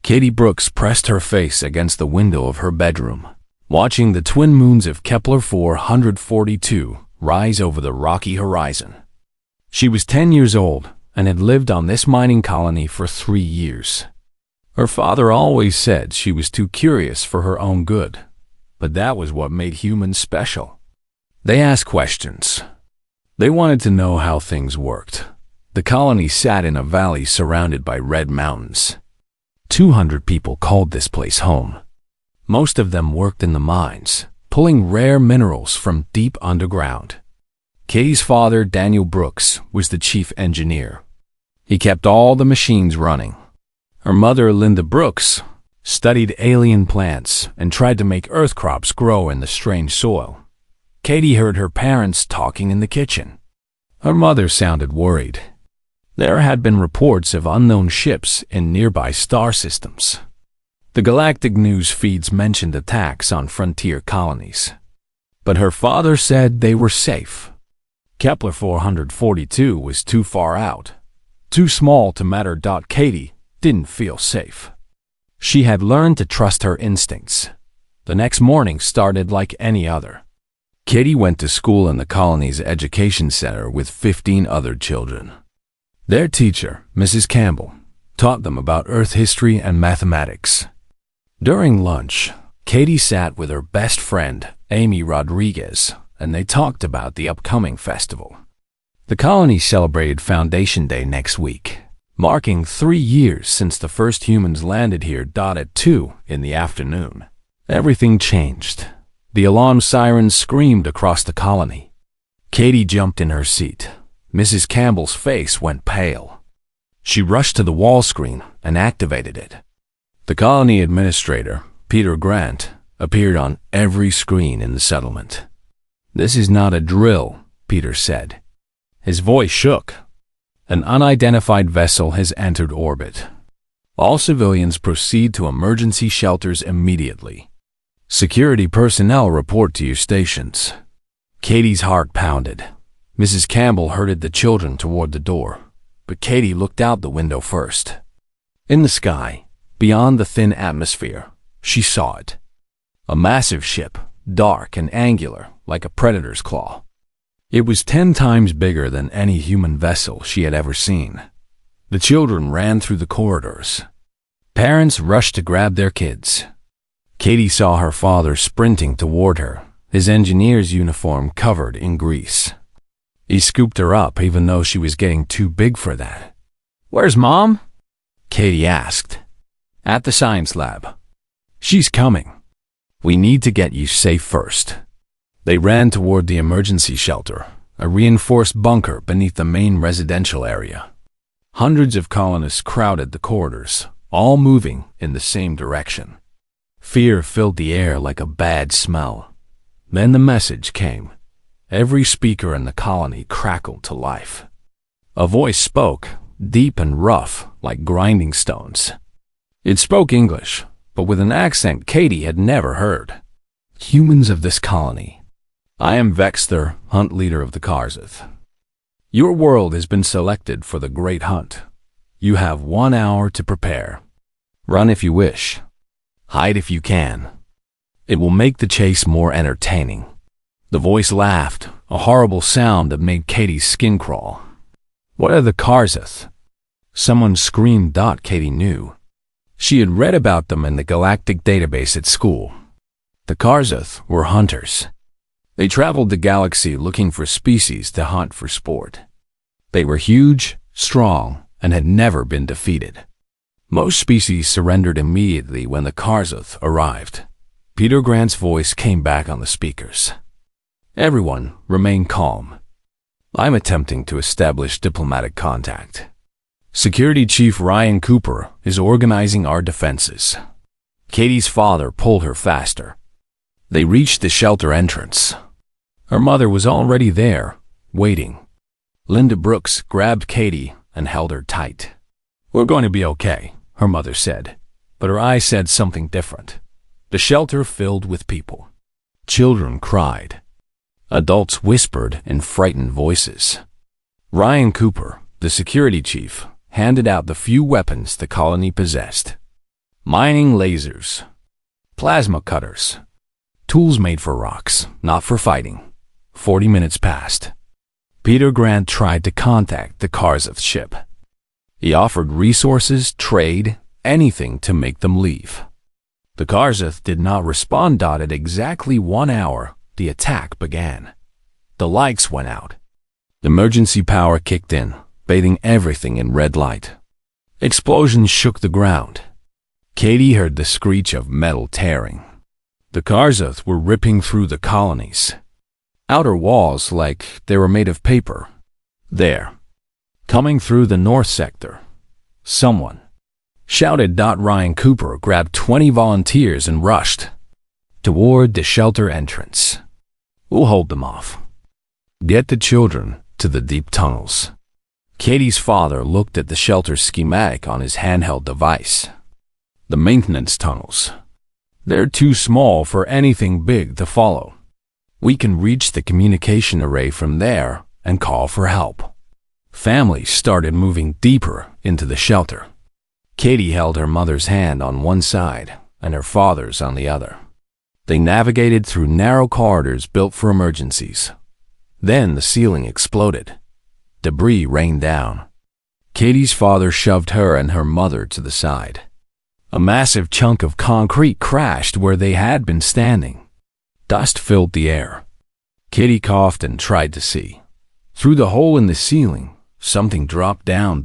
Katie Brooks pressed her face against the window of her bedroom, watching the twin moons of Kepler 442 rise over the rocky horizon. She was 10 years old and had lived on this mining colony for 3 years. Her father always said she was too curious for her own good, but that was what made humans special. They asked questions. They wanted to know how things worked. The colony sat in a valley surrounded by red mountains. 200 people called this place home. Most of them worked in the mines, pulling rare minerals from deep underground. Katie's father, Daniel Brooks, was the chief engineer. He kept all the machines running. Her mother, Linda Brooks, studied alien plants and tried to make earth crops grow in the strange soil. Katie heard her parents talking in the kitchen. Her mother sounded worried. There had been reports of unknown ships in nearby star systems. The galactic news feeds mentioned attacks on frontier colonies. But her father said they were safe. Kepler 442 was too far out, too small to matter. Katie didn't feel safe. She had learned to trust her instincts. The next morning started like any other. Katie went to school in the colony's education center with 15 other children. Their teacher, Mrs. Campbell, taught them about Earth history and mathematics. During lunch, Katie sat with her best friend, Amy Rodriguez, and they talked about the upcoming festival. The colony celebrated Foundation Day next week, marking 3 years since the first humans landed here. At 2 in the afternoon, everything changed. The alarm sirens screamed across the colony. Katie jumped in her seat. Mrs. Campbell's face went pale. She rushed to the wall screen and activated it. The colony administrator, Peter Grant, appeared on every screen in the settlement. "This is not a drill," Peter said. His voice shook. "An unidentified vessel has entered orbit. All civilians proceed to emergency shelters immediately. Security personnel report to your stations." Katie's heart pounded. Mrs. Campbell herded the children toward the door, but Katie looked out the window first. In the sky, beyond the thin atmosphere, she saw it. A massive ship, dark and angular, like a predator's claw. It was 10 times bigger than any human vessel she had ever seen. The children ran through the corridors. Parents rushed to grab their kids. Katie saw her father sprinting toward her, his engineer's uniform covered in grease. He scooped her up even though she was getting too big for that. "Where's Mom?" Katie asked. "At the science lab." "She's coming. We need to get you safe first." They ran toward the emergency shelter, a reinforced bunker beneath the main residential area. Hundreds of colonists crowded the corridors, all moving in the same direction. Fear filled the air like a bad smell. Then the message came. Every speaker in the colony crackled to life. A voice spoke, deep and rough, like grinding stones. It spoke English, but with an accent Katie had never heard. "Humans of this colony, I am Vexter, hunt leader of the Karzeth. Your world has been selected for the Great Hunt. You have 1 hour to prepare. Run if you wish. Hide if you can. It will make the chase more entertaining." The voice laughed, a horrible sound that made Katie's skin crawl. "What are the Karzeth?" Someone screamed. Katie knew. She had read about them in the Galactic database at school. The Karzeth were hunters. They traveled the galaxy looking for species to hunt for sport. They were huge, strong, and had never been defeated. Most species surrendered immediately when the Karzeth arrived. Peter Grant's voice came back on the speakers. "Everyone, remain calm. I'm attempting to establish diplomatic contact. Security Chief Ryan Cooper is organizing our defenses." Katie's father pulled her faster. They reached the shelter entrance. Her mother was already there, waiting. Linda Brooks grabbed Katie and held her tight. "We're going to be okay," her mother said, but her eyes said something different. The shelter filled with people. Children cried. Adults whispered in frightened voices. Ryan Cooper, the security chief, handed out the few weapons the colony possessed. mining lasers, plasma cutters, tools made for rocks, not for fighting. 40 minutes passed. Peter Grant tried to contact the Karzeth ship. He offered resources, trade, anything to make them leave. The Karzeth did not respond. At exactly 1 hour, the attack began. The lights went out. Emergency power kicked in, bathing everything in red light. Explosions shook the ground. Katie heard the screech of metal tearing. The Karzeth were ripping through the colonies. Outer walls like they were made of paper. There, coming through the north sector, someone shouted. Ryan Cooper grabbed 20 volunteers and rushed toward the shelter entrance. We'll hold them off. Get the children to the deep tunnels. Katie's father looked at the shelter schematic on his handheld device. The maintenance tunnels. They're too small for anything big to follow. We can reach the communication array from there and call for help. Families started moving deeper into the shelter. Katie held her mother's hand on one side and her father's on the other. They navigated through narrow corridors built for emergencies. Then the ceiling exploded. Debris rained down. Katie's father shoved her and her mother to the side. A massive chunk of concrete crashed where they had been standing. Dust filled the air. Katie coughed and tried to see. Through the hole in the ceiling, something dropped down.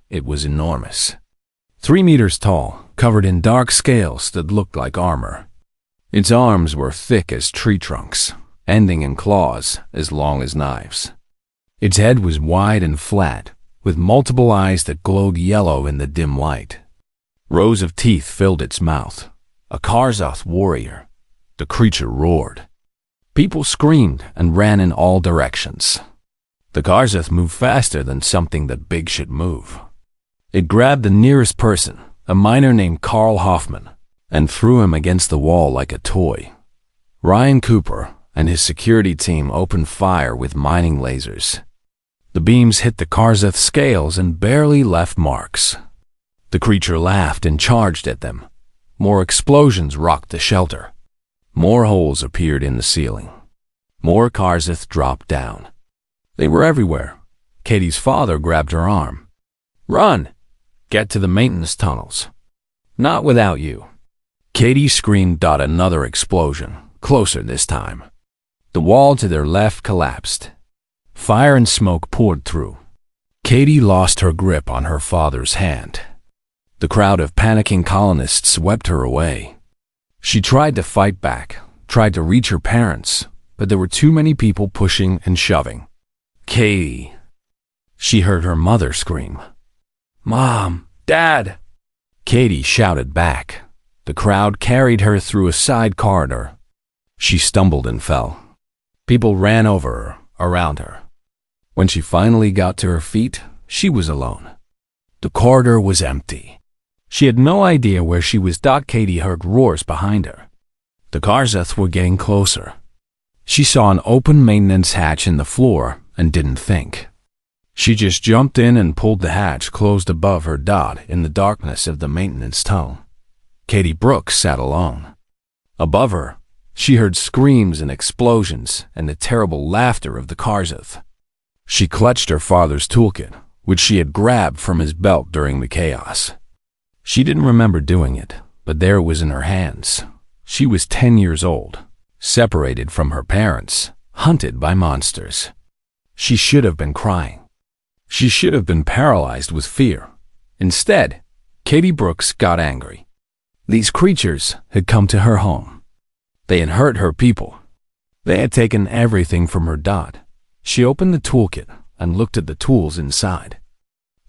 It was enormous. 3 meters tall, covered in dark scales that looked like armor. Its arms were thick as tree trunks, ending in claws as long as knives. Its head was wide and flat, with multiple eyes that glowed yellow in the dim light. Rows of teeth filled its mouth. A Karzeth warrior. The creature roared. People screamed and ran in all directions. The Karzeth moved faster than something that big should move. It grabbed the nearest person, a miner named Carl Hoffman, and threw him against the wall like a toy. Ryan Cooper and his security team opened fire with mining lasers. The beams hit the Karzeth scales and barely left marks. The creature laughed and charged at them. More explosions rocked the shelter. More holes appeared in the ceiling. More Karzeth dropped down. They were everywhere. Katie's father grabbed her arm. Run! Get to the maintenance tunnels. Not without you. Katie screamed. Another explosion, closer this time. The wall to their left collapsed. Fire and smoke poured through. Katie lost her grip on her father's hand. The crowd of panicking colonists swept her away. She tried to fight back, tried to reach her parents, but there were too many people pushing and shoving. Katie. She heard her mother scream. Mom! Dad! Katie shouted back. The crowd carried her through a side corridor. She stumbled and fell. People ran over her, around her. When she finally got to her feet, she was alone. The corridor was empty. She had no idea where she was. Katie heard roars behind her. The Karzeth were getting closer. She saw an open maintenance hatch in the floor and didn't think. She just jumped in and pulled the hatch closed above her. In the darkness of the maintenance tunnel, Katie Brooks sat alone. Above her, she heard screams and explosions and the terrible laughter of the Karzeth. She clutched her father's toolkit, which she had grabbed from his belt during the chaos. She didn't remember doing it, but there it was in her hands. She was 10 years old, separated from her parents, hunted by monsters. She should have been crying. She should have been paralyzed with fear. Instead, Katie Brooks got angry. These creatures had come to her home. They had hurt her people. They had taken everything from her. She opened the toolkit and looked at the tools inside.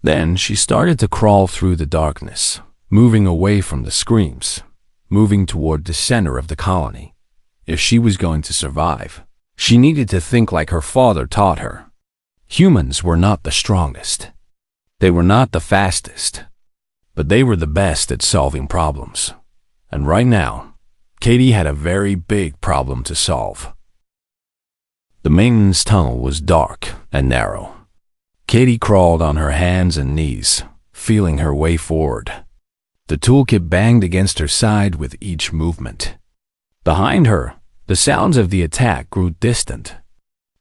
Then she started to crawl through the darkness, moving away from the screams, moving toward the center of the colony. If she was going to survive, she needed to think like her father taught her. Humans were not the strongest. They were not the fastest. But they were the best at solving problems. And right now, Katie had a very big problem to solve. The maintenance tunnel was dark and narrow. Katie crawled on her hands and knees, feeling her way forward. The toolkit banged against her side with each movement. Behind her, the sounds of the attack grew distant.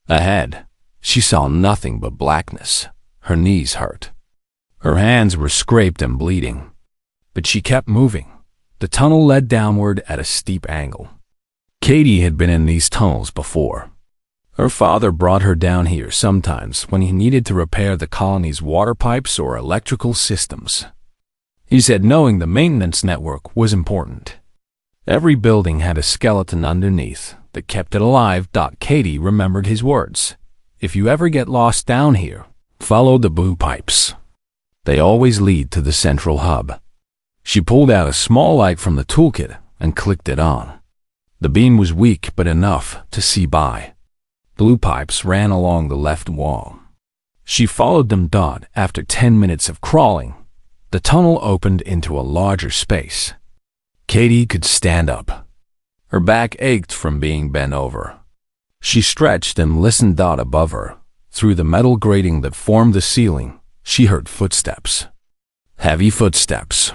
Ahead, she saw nothing but blackness. Her knees hurt. Her hands were scraped and bleeding. But she kept moving. The tunnel led downward at a steep angle. Katie had been in these tunnels before. Her father brought her down here sometimes when he needed to repair the colony's water pipes or electrical systems. He said knowing the maintenance network was important. Every building had a skeleton underneath that kept it alive. Katie remembered his words. If you ever get lost down here, follow the blue pipes. They always lead to the central hub. She pulled out a small light from the toolkit and clicked it on. The beam was weak but enough to see by. Blue pipes ran along the left wall. She followed them. After 10 minutes of crawling, the tunnel opened into a larger space. Katie could stand up. Her back ached from being bent over. She stretched and listened. Above her, through the metal grating that formed the ceiling, she heard footsteps. Heavy footsteps.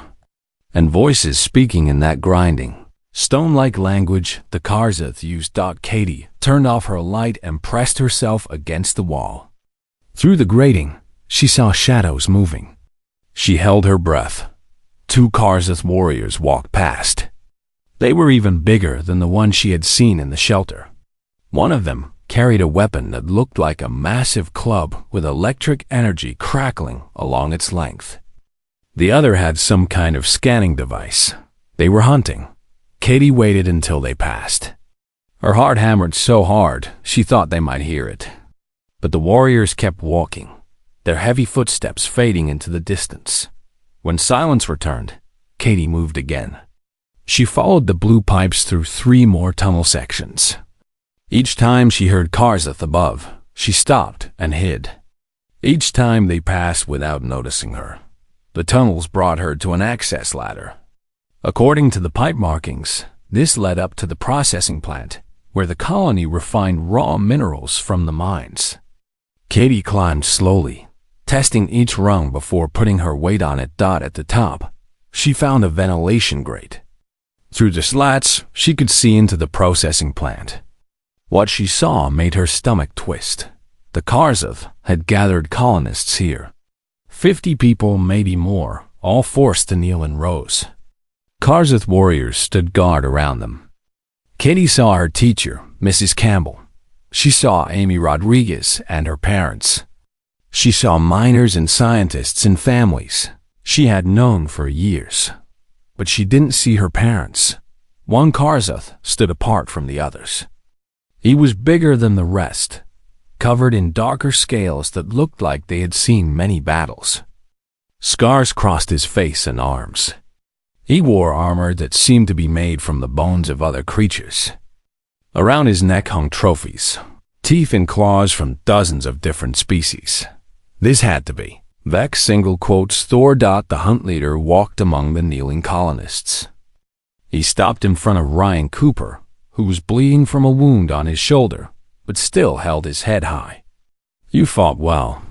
And voices speaking in that grinding, stone-like language the Karzeth used. Katie turned off her light and pressed herself against the wall. Through the grating, she saw shadows moving. She held her breath. 2 Karzeth warriors walked past. They were even bigger than the one she had seen in the shelter. One of them carried a weapon that looked like a massive club with electric energy crackling along its length. The other had some kind of scanning device. They were hunting. Katie waited until they passed. Her heart hammered so hard she thought they might hear it. But the warriors kept walking, their heavy footsteps fading into the distance. When silence returned, Katie moved again. She followed the blue pipes through 3 more tunnel sections. Each time she heard Karzeth above, she stopped and hid. Each time they passed without noticing her. The tunnels brought her to an access ladder. According to the pipe markings, this led up to the processing plant, where the colony refined raw minerals from the mines. Katie climbed slowly, testing each rung before putting her weight on it. At the top, she found a ventilation grate. Through the slats, she could see into the processing plant. What she saw made her stomach twist. The Karzeth had gathered colonists here. 50 people, maybe more, all forced to kneel in rows. Karzeth warriors stood guard around them. Katie saw her teacher, Mrs. Campbell. She saw Amy Rodriguez and her parents. She saw miners and scientists and families she had known for years. But she didn't see her parents. One Karzeth stood apart from the others. He was bigger than the rest, covered in darker scales that looked like they had seen many battles. Scars crossed his face and arms. He wore armor that seemed to be made from the bones of other creatures. Around his neck hung trophies, teeth and claws from dozens of different species. This had to be Vex single quotes Thor. The hunt leader walked among the kneeling colonists. He stopped in front of Ryan Cooper, who was bleeding from a wound on his shoulder, but still held his head high. "You fought well,"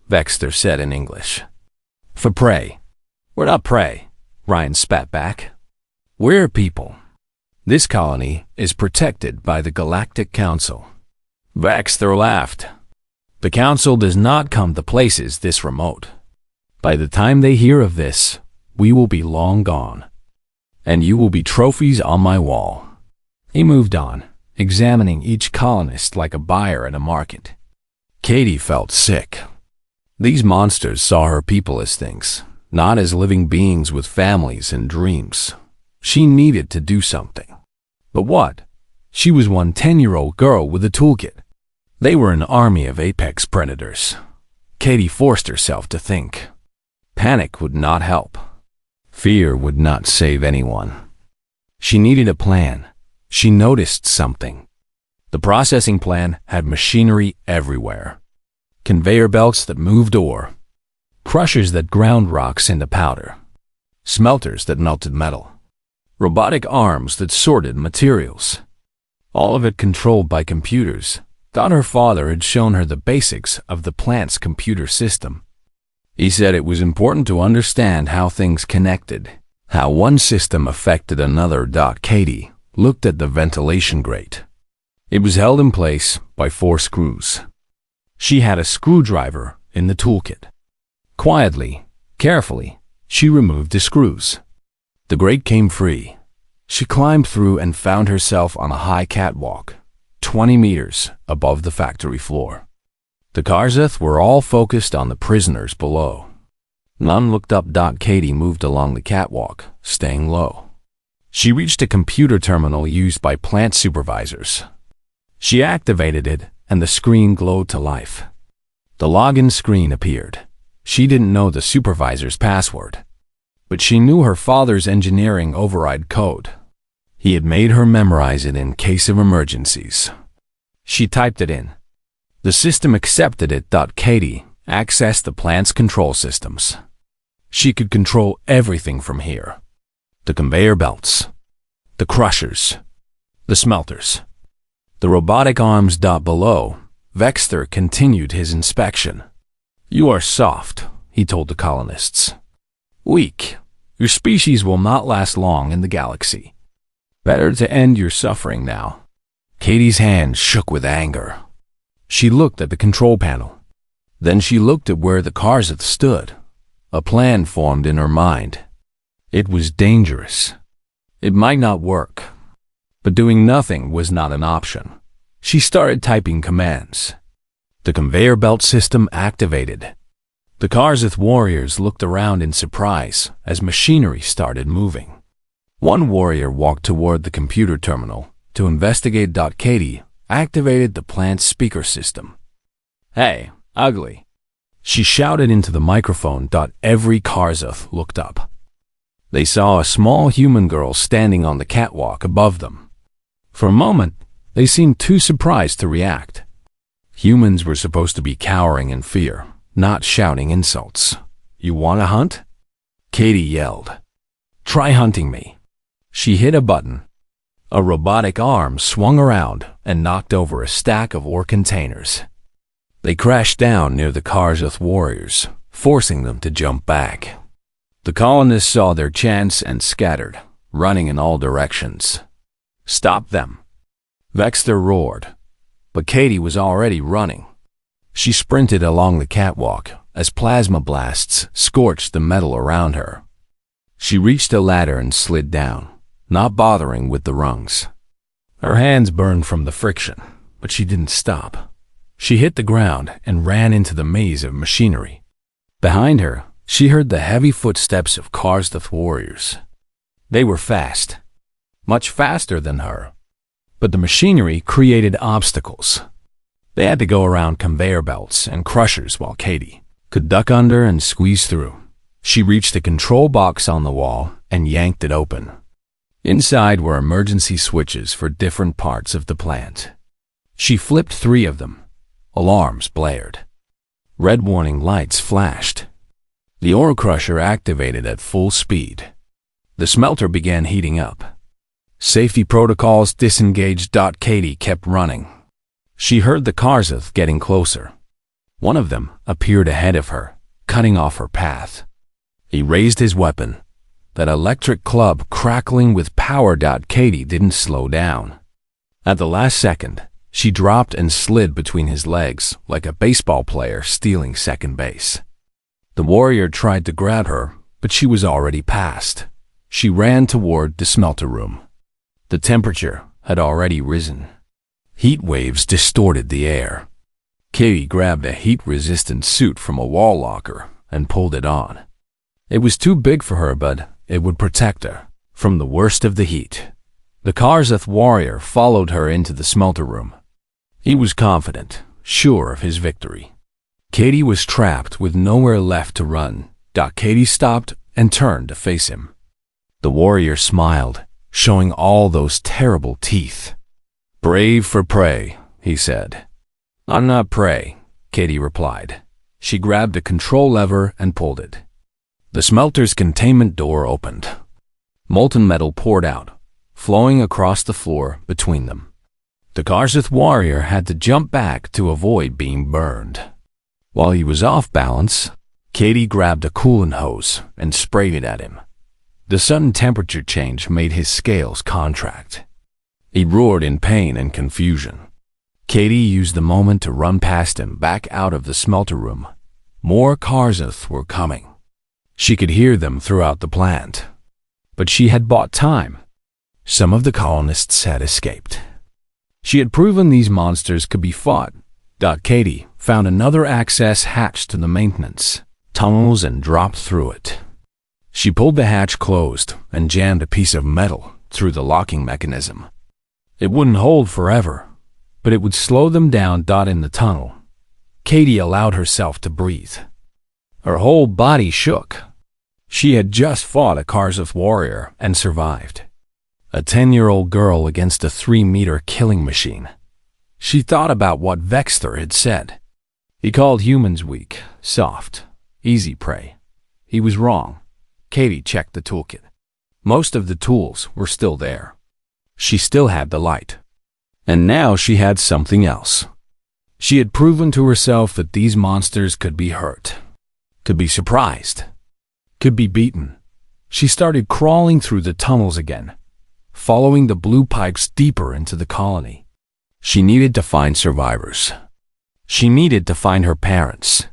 Vexter said in English. "For prey." "We're not prey," Ryan spat back. "We're people. This colony is protected by the Galactic Council." Vexter laughed. "The Council does not come to places this remote. By the time they hear of this, we will be long gone. And you will be trophies on my wall." He moved on, examining each colonist like a buyer at a market. Katie felt sick. These monsters saw her people as things, not as living beings with families and dreams. She needed to do something. But what? She was one 10-year-old girl with a toolkit. They were an army of apex predators. Katie forced herself to think. Panic would not help. Fear would not save anyone. She needed a plan. She noticed something. The processing plant had machinery everywhere. Conveyor belts that moved ore. Crushers that ground rocks into powder. Smelters that melted metal. Robotic arms that sorted materials. All of it controlled by computers. Thought her father had shown her the basics of the plant's computer system. He said it was important to understand how things connected. How one system affected another. Katie looked at the ventilation grate. It was held in place by 4 screws. She had a screwdriver in the toolkit. Quietly, carefully, she removed the screws. The grate came free. She climbed through and found herself on a high catwalk, 20 meters above the factory floor. The Karzeth were all focused on the prisoners below. None looked up. Katie moved along the catwalk, staying low. She reached a computer terminal used by plant supervisors. She activated it, and the screen glowed to life. The login screen appeared. She didn't know the supervisor's password, but she knew her father's engineering override code. He had made her memorize it in case of emergencies. She typed it in. The system accepted it. Katie accessed the plant's control systems. She could control everything from here. The conveyor belts, the crushers, the smelters, the robotic arms. Below, Vexter continued his inspection. You are soft, he told the colonists. Weak. Your species will not last long in the galaxy. Better to end your suffering now. Katie's hands shook with anger. She looked at the control panel. Then she looked at where the Karzeth stood. A plan formed in her mind. It was dangerous. It might not work. But doing nothing was not an option. She started typing commands. The conveyor belt system activated. The Karzeth warriors looked around in surprise as machinery started moving. One warrior walked toward the computer terminal to investigate. Katie activated the plant's speaker system. Hey, ugly, she shouted into the microphone. Every Karzeth looked up. They saw a small human girl standing on the catwalk above them. For a moment, they seemed too surprised to react. Humans were supposed to be cowering in fear, not shouting insults. You want to hunt? Katie yelled. Try hunting me. She hit a button. A robotic arm swung around and knocked over a stack of ore containers. They crashed down near the Karzeth warriors, forcing them to jump back. The colonists saw their chance and scattered, running in all directions. Stop them! Vexter roared, but Katie was already running. She sprinted along the catwalk as plasma blasts scorched the metal around her. She reached a ladder and slid down, not bothering with the rungs. Her hands burned from the friction, but she didn't stop. She hit the ground and ran into the maze of machinery. Behind her, she heard the heavy footsteps of Karzeth warriors. They were fast, much faster than her, but the machinery created obstacles. They had to go around conveyor belts and crushers while Katie could duck under and squeeze through. She reached a control box on the wall and yanked it open. Inside were emergency switches for different parts of the plant. She flipped 3 of them. Alarms blared. Red warning lights flashed. The ore crusher activated at full speed. The smelter began heating up. Safety protocols disengaged. Katie kept running. She heard the Karzeth getting closer. One of them appeared ahead of her, cutting off her path. He raised his weapon, that electric club crackling with power. Katie didn't slow down. At the last second, she dropped and slid between his legs like a baseball player stealing second base. The warrior tried to grab her, but she was already past. She ran toward the smelter room. The temperature had already risen. Heat waves distorted the air. Katie grabbed a heat-resistant suit from a wall locker and pulled it on. It was too big for her, but it would protect her from the worst of the heat. The Karzeth warrior followed her into the smelter room. He was confident, sure of his victory. Katie was trapped with nowhere left to run. Katie stopped and turned to face him. The warrior smiled, showing all those terrible teeth. Brave for prey, he said. I'm not prey, Katie replied. She grabbed a control lever and pulled it. The smelter's containment door opened. Molten metal poured out, flowing across the floor between them. The Karzeth warrior had to jump back to avoid being burned. While he was off balance, Katie grabbed a coolant hose and sprayed it at him. The sudden temperature change made his scales contract. He roared in pain and confusion. Katie used the moment to run past him back out of the smelter room. More Karzeth were coming. She could hear them throughout the plant. But she had bought time. Some of the colonists had escaped. She had proven these monsters could be fought. Katie found another access hatch to the maintenance tunnels and dropped through it. She pulled the hatch closed and jammed a piece of metal through the locking mechanism. It wouldn't hold forever, but it would slow them down. In the tunnel, Katie allowed herself to breathe. Her whole body shook. She had just fought a Karzeth warrior and survived. A 10-year-old girl against a 3-meter killing machine. She thought about what Vexter had said. He called humans weak, soft, easy prey. He was wrong. Katie checked the toolkit. Most of the tools were still there. She still had the light. And now she had something else. She had proven to herself that these monsters could be hurt, could be surprised, could be beaten. She started crawling through the tunnels again, following the blue pipes deeper into the colony. She needed to find survivors. She needed to find her parents.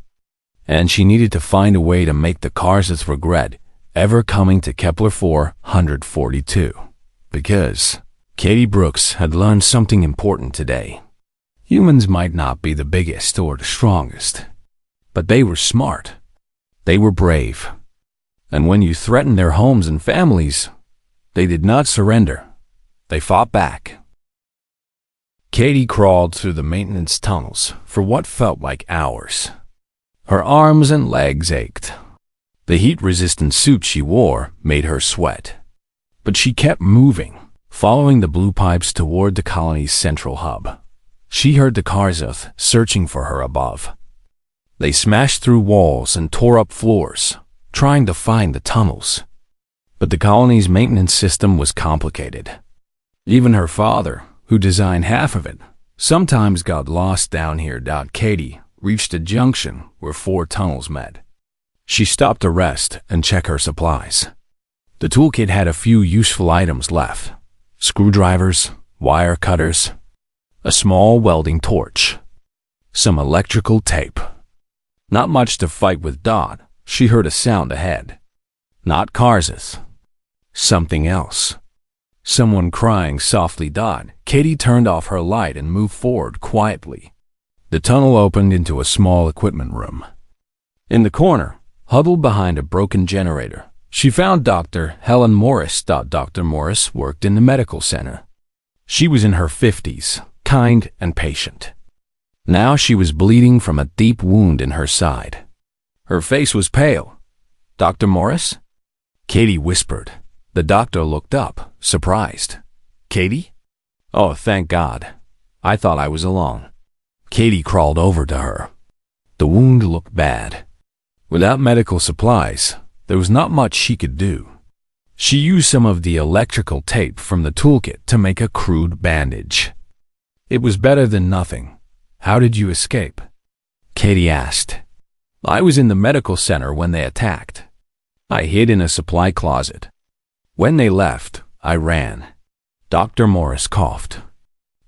And she needed to find a way to make the Karzeth regret ever coming to Kepler 442. Because Katie Brooks had learned something important today. Humans might not be the biggest or the strongest, but they were smart. They were brave. And when you threatened their homes and families, they did not surrender. They fought back. Katie crawled through the maintenance tunnels for what felt like hours. Her arms and legs ached. The heat-resistant suit she wore made her sweat. But she kept moving, following the blue pipes toward the colony's central hub. She heard the Karzeth searching for her above. They smashed through walls and tore up floors, trying to find the tunnels. But the colony's maintenance system was complicated. Even her father, who designed half of it, sometimes got lost down here. Katie reached a junction where 4 tunnels met. She stopped to rest and check her supplies. The toolkit had a few useful items left. Screwdrivers, wire cutters, a small welding torch, some electrical tape. Not much to fight with. She heard a sound ahead. Not Karzeth. Something else. Someone crying softly. Katie turned off her light and moved forward quietly. The tunnel opened into a small equipment room. In the corner, huddled behind a broken generator, she found Dr. Helen Morris. Dr. Morris worked in the medical center. She was in her 50s, kind and patient. Now she was bleeding from a deep wound in her side. Her face was pale. "Dr. Morris?" Katie whispered. The doctor looked up, surprised. "Katie?" "Oh, thank God. I thought I was alone." Katie crawled over to her. The wound looked bad. Without medical supplies, there was not much she could do. She used some of the electrical tape from the toolkit to make a crude bandage. It was better than nothing. "How did you escape?" Katie asked. "I was in the medical center when they attacked. I hid in a supply closet. When they left, I ran." Dr. Morris coughed.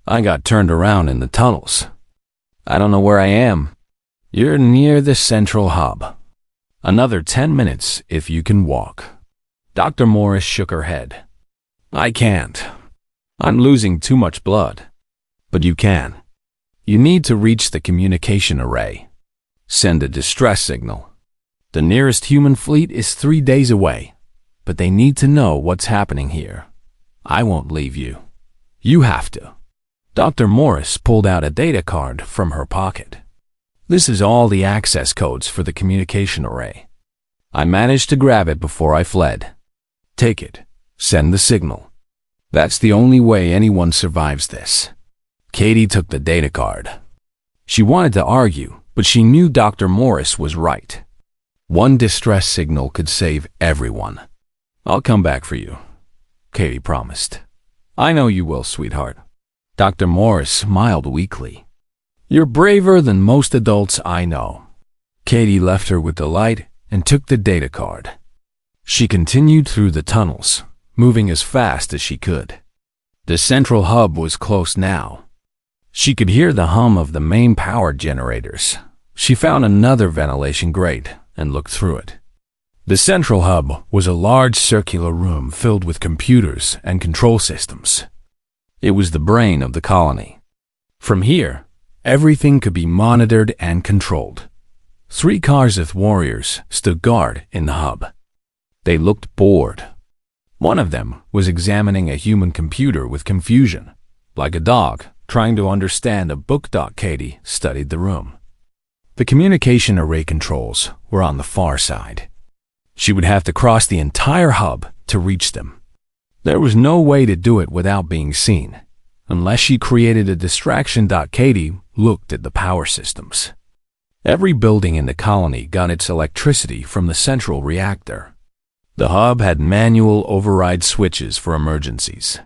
"I got turned around in the tunnels. I don't know where I am." "You're near the central hub. Another 10 minutes if you can walk." Dr. Morris shook her head. "I can't. I'm losing too much blood." "But you can. You need to reach the communication array. Send a distress signal. The nearest human fleet is 3 days away, but they need to know what's happening here. I won't leave you. You have to." Dr. Morris pulled out a data card from her pocket. "This is all the access codes for the communication array. I managed to grab it before I fled. Take it. Send the signal. That's the only way anyone survives this." Katie took the data card. She wanted to argue, but she knew Dr. Morris was right. One distress signal could save everyone. "I'll come back for you," Katie promised. "I know you will, sweetheart." Dr. Morris smiled weakly. "You're braver than most adults I know." Katie left her with the light and took the data card. She continued through the tunnels, moving as fast as she could. The central hub was close now. She could hear the hum of the main power generators. She found another ventilation grate and looked through it. The central hub was a large circular room filled with computers and control systems. It was the brain of the colony. From here, everything could be monitored and controlled. 3 Karzeth warriors stood guard in the hub. They looked bored. One of them was examining a human computer with confusion, like a dog trying to understand a book. Katie studied the room. The communication array controls were on the far side. She would have to cross the entire hub to reach them. There was no way to do it without being seen, unless she created a distraction. Katie looked at the power systems. Every building in the colony got its electricity from the central reactor. The hub had manual override switches for emergencies.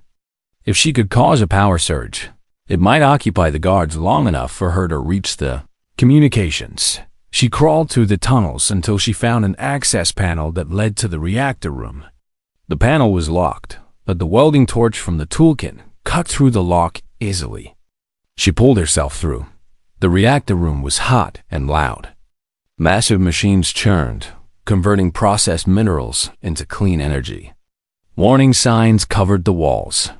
If she could cause a power surge, it might occupy the guards long enough for her to reach the communications. She crawled through the tunnels until she found an access panel that led to the reactor room. The panel was locked, but the welding torch from the toolkit cut through the lock easily. She pulled herself through. The reactor room was hot and loud. Massive machines churned, converting processed minerals into clean energy. Warning signs covered the walls.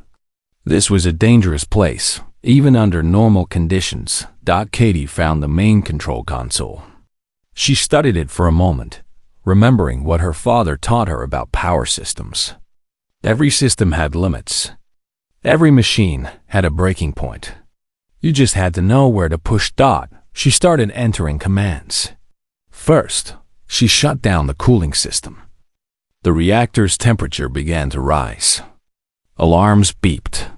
This was a dangerous place, even under normal conditions. Katie found the main control console. She studied it for a moment, remembering what her father taught her about power systems. Every system had limits. Every machine had a breaking point. You just had to know where to push. She started entering commands. First, she shut down the cooling system. The reactor's temperature began to rise. Alarms beeped.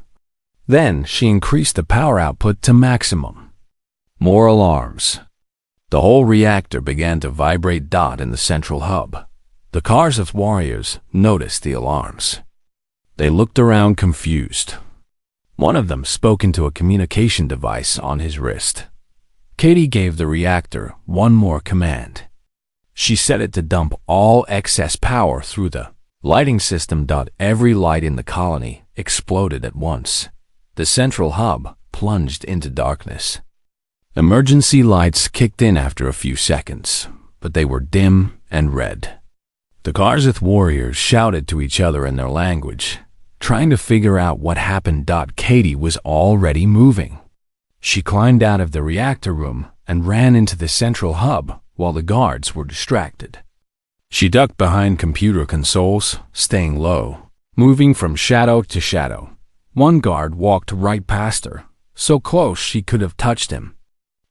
Then she increased the power output to maximum. More alarms. The whole reactor began to vibrate. In the central hub, the Karzeth warriors noticed the alarms. They looked around confused. One of them spoke into a communication device on his wrist. Katie gave the reactor one more command. She set it to dump all excess power through the lighting system. Every light in the colony exploded at once. The central hub plunged into darkness. Emergency lights kicked in after a few seconds, but they were dim and red. The Karzeth warriors shouted to each other in their language, trying to figure out what happened. Katie was already moving. She climbed out of the reactor room and ran into the central hub while the guards were distracted. She ducked behind computer consoles, staying low, moving from shadow to shadow. One guard walked right past her, so close she could have touched him.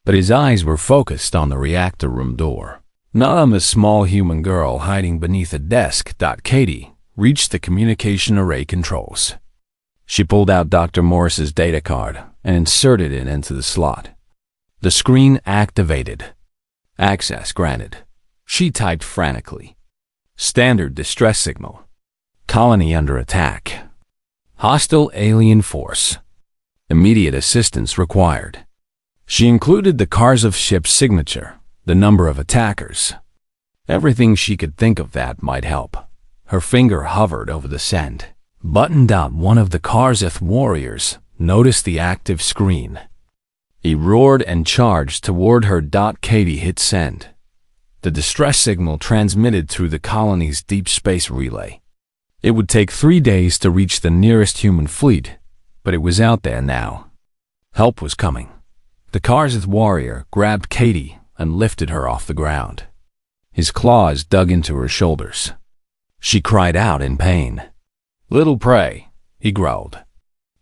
But his eyes were focused on the reactor room door, not on the small human girl hiding beneath a desk. Katie reached the communication array controls. She pulled out Dr. Morris's data card and inserted it into the slot. The screen activated. Access granted. She typed frantically. Standard distress signal. Colony under attack. Hostile alien force. Immediate assistance required. She included the Karzeth ship's signature, the number of attackers. Everything she could think of that might help. Her finger hovered over the send button. One of the Karzeth warriors noticed the active screen. He roared and charged toward her. Katie hit send. The distress signal transmitted through the colony's deep space relay. It would take 3 days to reach the nearest human fleet, but it was out there now. Help was coming. The Karzeth warrior grabbed Katie and lifted her off the ground. His claws dug into her shoulders. She cried out in pain. "Little prey," he growled.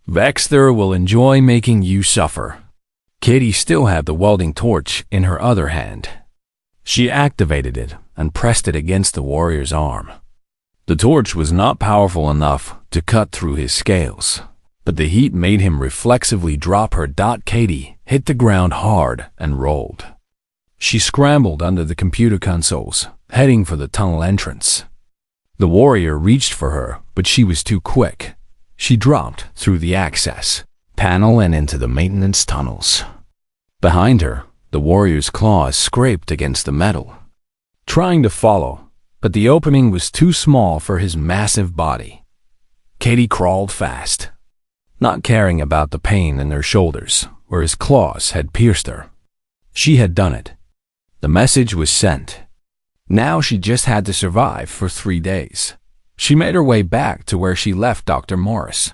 "Vexter will enjoy making you suffer." Katie still had the welding torch in her other hand. She activated it and pressed it against the warrior's arm. The torch was not powerful enough to cut through his scales, but the heat made him reflexively drop her. Katie hit the ground hard and rolled. She scrambled under the computer consoles, heading for the tunnel entrance. The warrior reached for her, but she was too quick. She dropped through the access panel and into the maintenance tunnels. Behind her, the warrior's claws scraped against the metal, trying to follow, but the opening was too small for his massive body. Katie crawled fast, not caring about the pain in her shoulders where his claws had pierced her. She had done it. The message was sent. Now she just had to survive for 3 days. She made her way back to where she left Dr. Morris.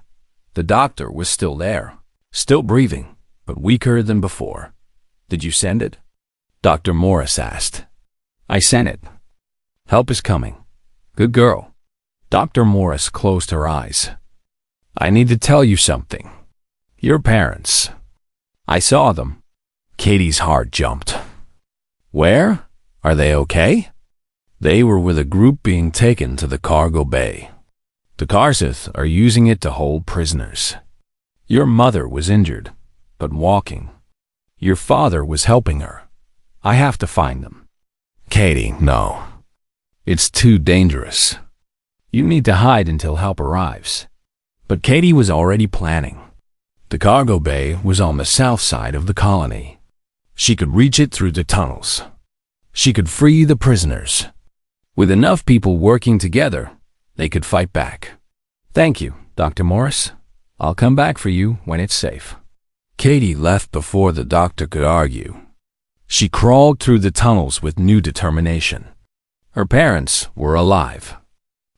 The doctor was still there, still breathing, but weaker than before. "Did you send it?" Dr. Morris asked. "I sent it. Help is coming. Good girl." Dr. Morris closed her eyes. "I need to tell you something. Your parents. I saw them." Katie's heart jumped. "Where? Are they okay?" "They were with a group being taken to the cargo bay. The Karzeth are using it to hold prisoners. Your mother was injured, but walking. Your father was helping her. I have to find them." "Katie, no. It's too dangerous. You need to hide until help arrives." But Katie was already planning. The cargo bay was on the south side of the colony. She could reach it through the tunnels. She could free the prisoners. With enough people working together, they could fight back. "Thank you, Dr. Morris. I'll come back for you when it's safe." Katie left before the doctor could argue. She crawled through the tunnels with new determination. Her parents were alive.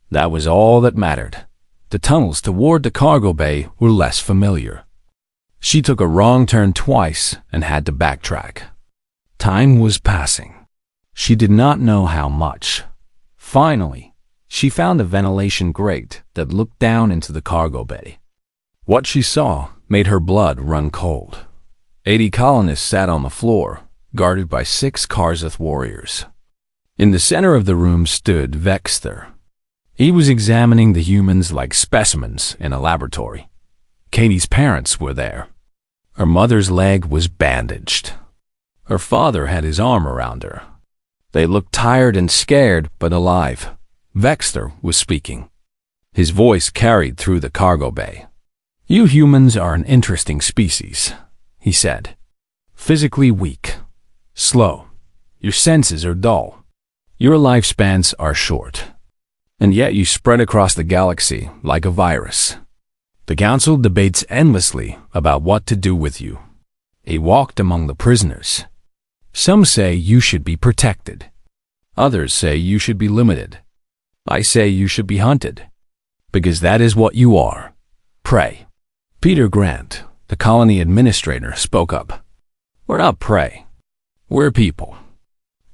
That was all that mattered. The tunnels toward the cargo bay were less familiar. She took a wrong turn twice and had to backtrack. Time was passing. She did not know how much. Finally, she found a ventilation grate that looked down into the cargo bay. What she saw made her blood run cold. 80 colonists sat on the floor, guarded by 6 Karzeth warriors. In the center of the room stood Vexter. He was examining the humans like specimens in a laboratory. Katie's parents were there. Her mother's leg was bandaged. Her father had his arm around her. They looked tired and scared, but alive. Vexter was speaking. His voice carried through the cargo bay. "You humans are an interesting species," he said. "Physically weak, slow. Your senses are dull. Your lifespans are short. And yet you spread across the galaxy like a virus. The Council debates endlessly about what to do with you." He walked among the prisoners. "Some say you should be protected. Others say you should be limited. I say you should be hunted. Because that is what you are. Prey." Peter Grant, the colony administrator, spoke up. "We're not prey. We're people.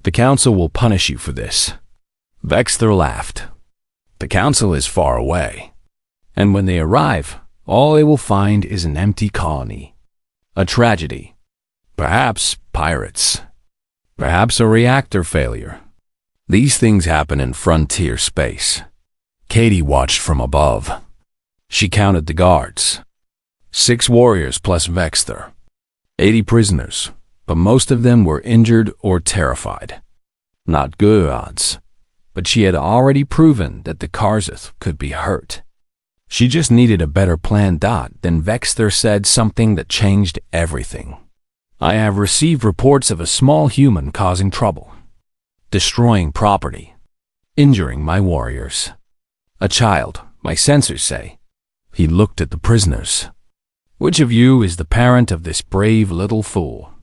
The Council will punish you for this." Vexter laughed. "The Council is far away. And when they arrive, all they will find is an empty colony. A tragedy. Perhaps pirates. Perhaps a reactor failure. These things happen in frontier space." Katie watched from above. She counted the guards. 6 warriors plus Vexter. 80 prisoners, but most of them were injured or terrified. Not good odds, but she had already proven that the Karzeth could be hurt. She just needed a better plan. Then Vexter said something that changed everything. "I have received reports of a small human causing trouble, destroying property, injuring my warriors. A child, my sensors say." He looked at the prisoners. "Which of you is the parent of this brave little fool?"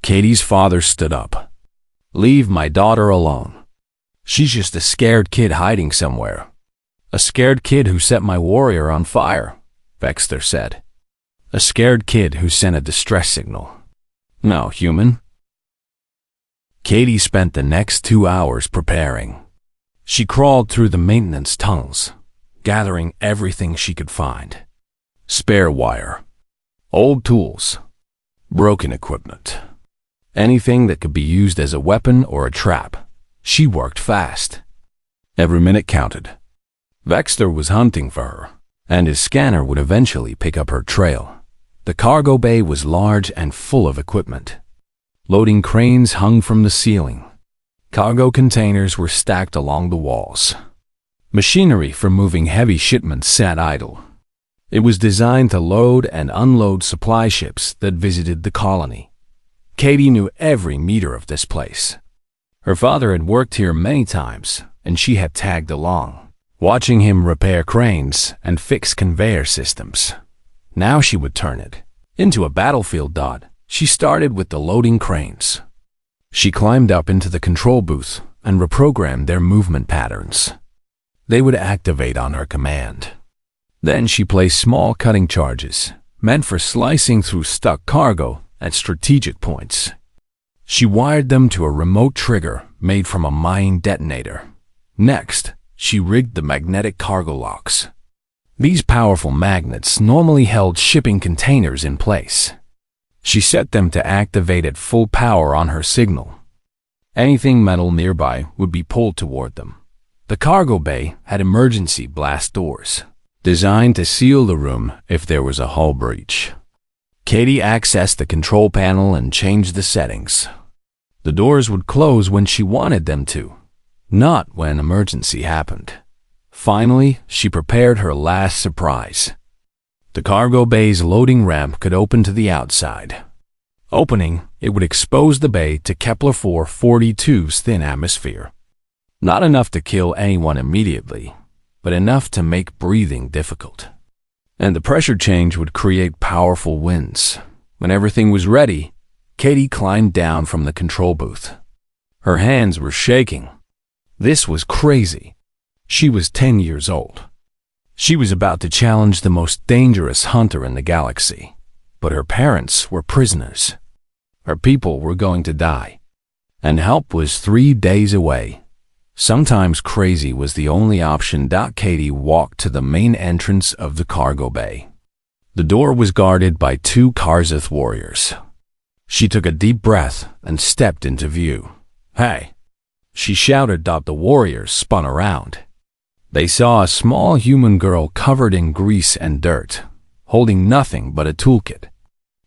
Katie's father stood up. "Leave my daughter alone. She's just a scared kid hiding somewhere." "A scared kid who set my warrior on fire," Vexter said. "A scared kid who sent a distress signal. No, human." Katie spent the next 2 hours preparing. She crawled through the maintenance tunnels, gathering everything she could find. Spare wire, old tools, broken equipment. Anything that could be used as a weapon or a trap. She worked fast. Every minute counted. Vexter was hunting for her, and his scanner would eventually pick up her trail. The cargo bay was large and full of equipment. Loading cranes hung from the ceiling. Cargo containers were stacked along the walls. Machinery for moving heavy shipments sat idle. It was designed to load and unload supply ships that visited the colony. Katie knew every meter of this place. Her father had worked here many times, and she had tagged along, watching him repair cranes and fix conveyor systems. Now she would turn it into a battlefield. She started with the loading cranes. She climbed up into the control booth and reprogrammed their movement patterns. They would activate on her command. Then she placed small cutting charges, meant for slicing through stuck cargo at strategic points. She wired them to a remote trigger made from a mine detonator. Next, she rigged the magnetic cargo locks. These powerful magnets normally held shipping containers in place. She set them to activate at full power on her signal. Anything metal nearby would be pulled toward them. The cargo bay had emergency blast doors, designed to seal the room if there was a hull breach. Katie accessed the control panel and changed the settings. The doors would close when she wanted them to, not when emergency happened. Finally, she prepared her last surprise. The cargo bay's loading ramp could open to the outside. Opening, it would expose the bay to Kepler-442's thin atmosphere. Not enough to kill anyone immediately, but enough to make breathing difficult. And the pressure change would create powerful winds. When everything was ready, Katie climbed down from the control booth. Her hands were shaking. This was crazy. She was 10 years old. She was about to challenge the most dangerous hunter in the galaxy, but her parents were prisoners. Her people were going to die, and help was 3 days away. Sometimes crazy was the only option. Katie walked to the main entrance of the cargo bay. The door was guarded by 2 Karzeth warriors. She took a deep breath and stepped into view. "Hey!" she shouted. The warriors spun around. They saw a small human girl covered in grease and dirt, holding nothing but a toolkit.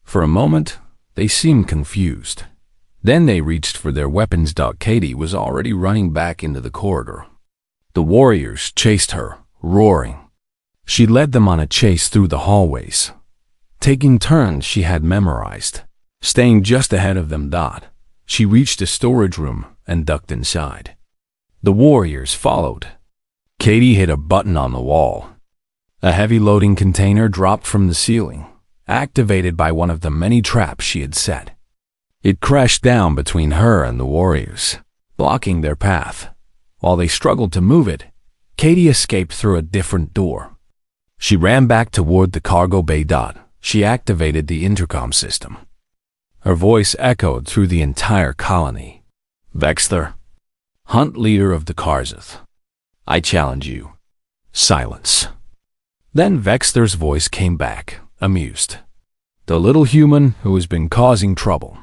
For a moment, they seemed confused. Then they reached for their weapons. Katie was already running back into the corridor. The warriors chased her, roaring. She led them on a chase through the hallways, taking turns she had memorized, staying just ahead of them. She reached a storage room and ducked inside. The warriors followed. Katie hit a button on the wall. A heavy loading container dropped from the ceiling, activated by one of the many traps she had set. It crashed down between her and the warriors, blocking their path. While they struggled to move it, Katie escaped through a different door. She ran back toward the cargo bay. She activated the intercom system. Her voice echoed through the entire colony. "Vexter, hunt leader of the Karzeth. I challenge you." Silence. Then Vexter's voice came back, amused. "The little human who has been causing trouble.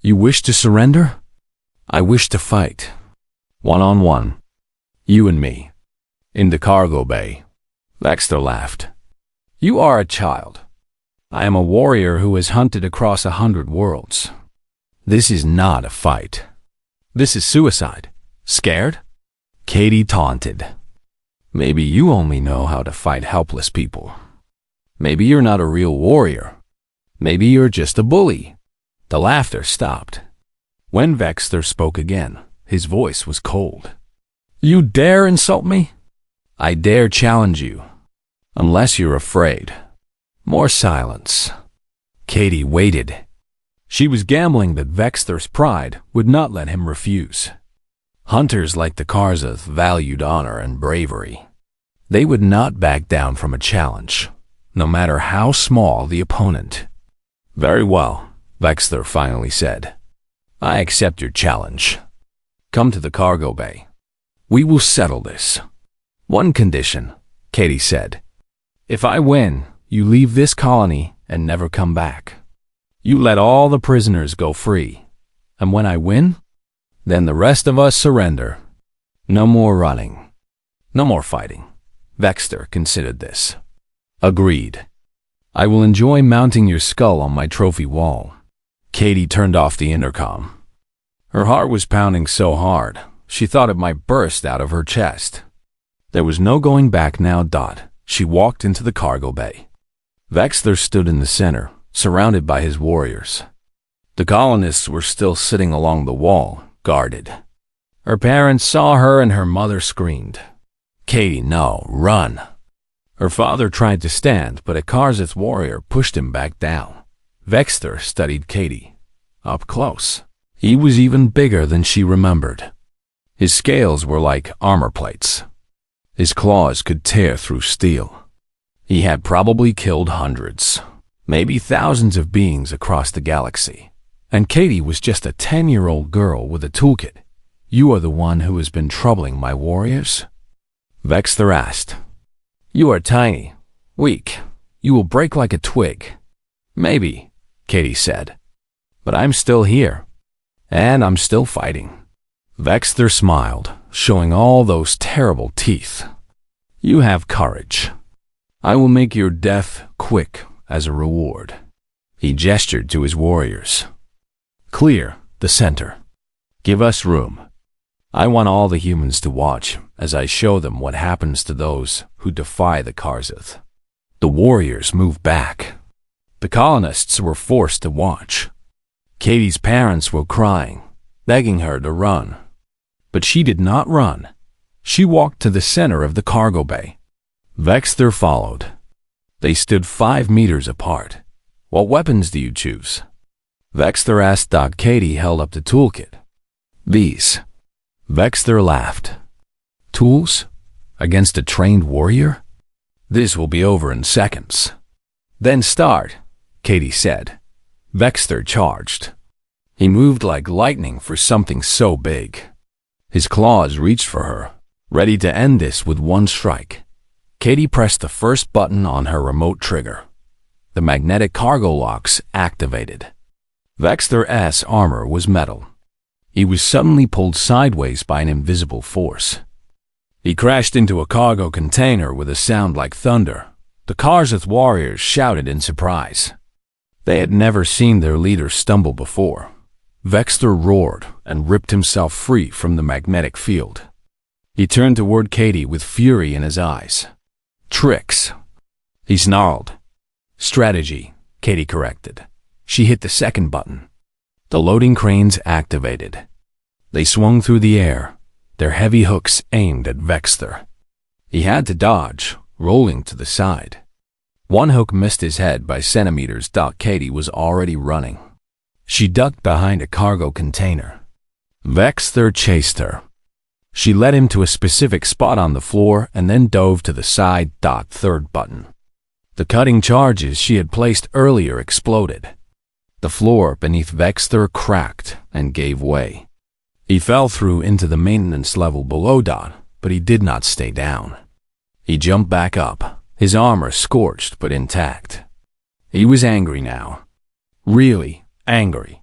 You wish to surrender? I wish to fight. One-on-one. You and me. In the cargo bay." Vexter laughed. "You are a child. I am a warrior who has hunted across 100 worlds. This is not a fight. This is suicide. Scared?" Katie taunted. "Maybe you only know how to fight helpless people. Maybe you're not a real warrior. Maybe you're just a bully." The laughter stopped. When Vexter spoke again, his voice was cold. "You dare insult me?" "I dare challenge you, unless you're afraid." More silence. Katie waited. She was gambling that Vexter's pride would not let him refuse. Hunters like the Karzeth valued honor and bravery. They would not back down from a challenge, no matter how small the opponent. "Very well," Vexter finally said. "I accept your challenge. Come to the cargo bay. We will settle this. One condition," Katie said. "If I win, you leave this colony and never come back. You let all the prisoners go free. And when I win, then the rest of us surrender. No more running. No more fighting." Vexter considered this. "Agreed. I will enjoy mounting your skull on my trophy wall." Katie turned off the intercom. Her heart was pounding so hard, she thought it might burst out of her chest. There was no going back now. She walked into the cargo bay. Vexter stood in the center, surrounded by his warriors. The colonists were still sitting along the wall, guarded. Her parents saw her and her mother screamed, "Katie, no, run." Her father tried to stand, but a Karzith warrior pushed him back down. Vexter studied Katie up close. He was even bigger than she remembered. His scales were like armor plates. His claws could tear through steel. He had probably killed hundreds, maybe thousands of beings across the galaxy. And Katie was just a 10-year-old girl with a toolkit. "You are the one who has been troubling my warriors?" Vexter asked. "You are tiny, weak. You will break like a twig." "Maybe," Katie said. "But I'm still here. And I'm still fighting." Vexter smiled, showing all those terrible teeth. "You have courage. I will make your death quick as a reward." He gestured to his warriors. "Clear the center. Give us room. I want all the humans to watch as I show them what happens to those who defy the Karzith." The warriors moved back. The colonists were forced to watch. Katie's parents were crying, begging her to run. But she did not run. She walked to the center of the cargo bay. Vexter followed. They stood 5 meters apart. "What weapons do you choose?" Vexter asked. Katie held up the toolkit. "These." Vexter laughed. "Tools? Against a trained warrior? This will be over in seconds." "Then start," Katie said. Vexter charged. He moved like lightning for something so big. His claws reached for her, ready to end this with one strike. Katie pressed the first button on her remote trigger. The magnetic cargo locks activated. Vexter's armor was metal. He was suddenly pulled sideways by an invisible force. He crashed into a cargo container with a sound like thunder. The Karzith warriors shouted in surprise. They had never seen their leader stumble before. Vexter roared and ripped himself free from the magnetic field. He turned toward Katie with fury in his eyes. "Tricks," he snarled. "Strategy," Katie corrected. She hit the second button. The loading cranes activated. They swung through the air, their heavy hooks aimed at Vexter. He had to dodge, rolling to the side. One hook missed his head by centimeters. Katie was already running. She ducked behind a cargo container. Vexter chased her. She led him to a specific spot on the floor and then dove to the side. Third button. The cutting charges she had placed earlier exploded. The floor beneath Vexter cracked and gave way. He fell through into the maintenance level below. But he did not stay down. He jumped back up, his armor scorched but intact. He was angry now. Really angry.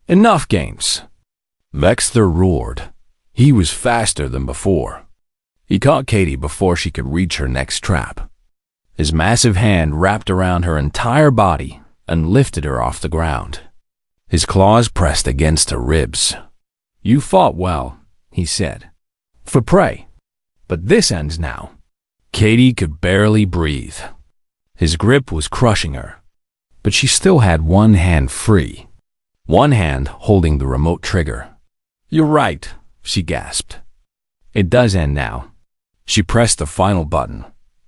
"Enough games!" Vexter roared. He was faster than before. He caught Katie before she could reach her next trap. His massive hand wrapped around her entire body and lifted her off the ground. His claws pressed against her ribs. "You fought well," he said. "For prey. But this ends now." Katie could barely breathe. His grip was crushing her. But she still had one hand free. One hand holding the remote trigger. "You're right," she gasped. "It does end now." She pressed the final button.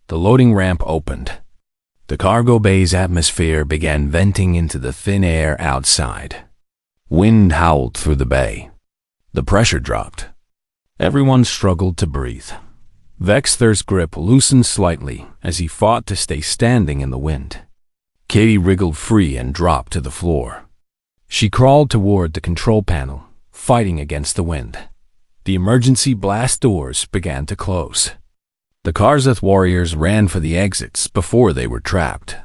The loading ramp opened. The cargo bay's atmosphere began venting into the thin air outside. Wind howled through the bay. The pressure dropped. Everyone struggled to breathe. Vexter's grip loosened slightly as he fought to stay standing in the wind. Katie wriggled free and dropped to the floor. She crawled toward the control panel, fighting against the wind. The emergency blast doors began to close. The Karzith warriors ran for the exits before they were trapped.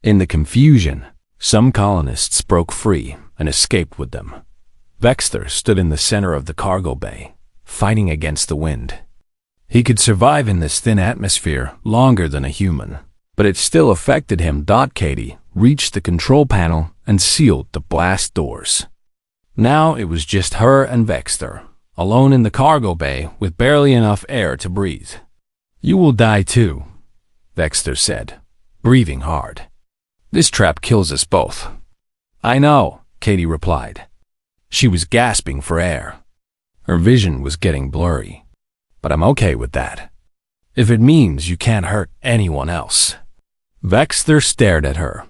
In the confusion, some colonists broke free and escaped with them. Vexter stood in the center of the cargo bay, fighting against the wind. He could survive in this thin atmosphere longer than a human, but it still affected him. Katie reached the control panel and sealed the blast doors. Now it was just her and Vexter, alone in the cargo bay with barely enough air to breathe. "You will die too," Vexter said, breathing hard. "This trap kills us both." "I know," Katie replied. She was gasping for air. Her vision was getting blurry. But I'm okay with that. If it means you can't hurt anyone else. Vexter stared at her.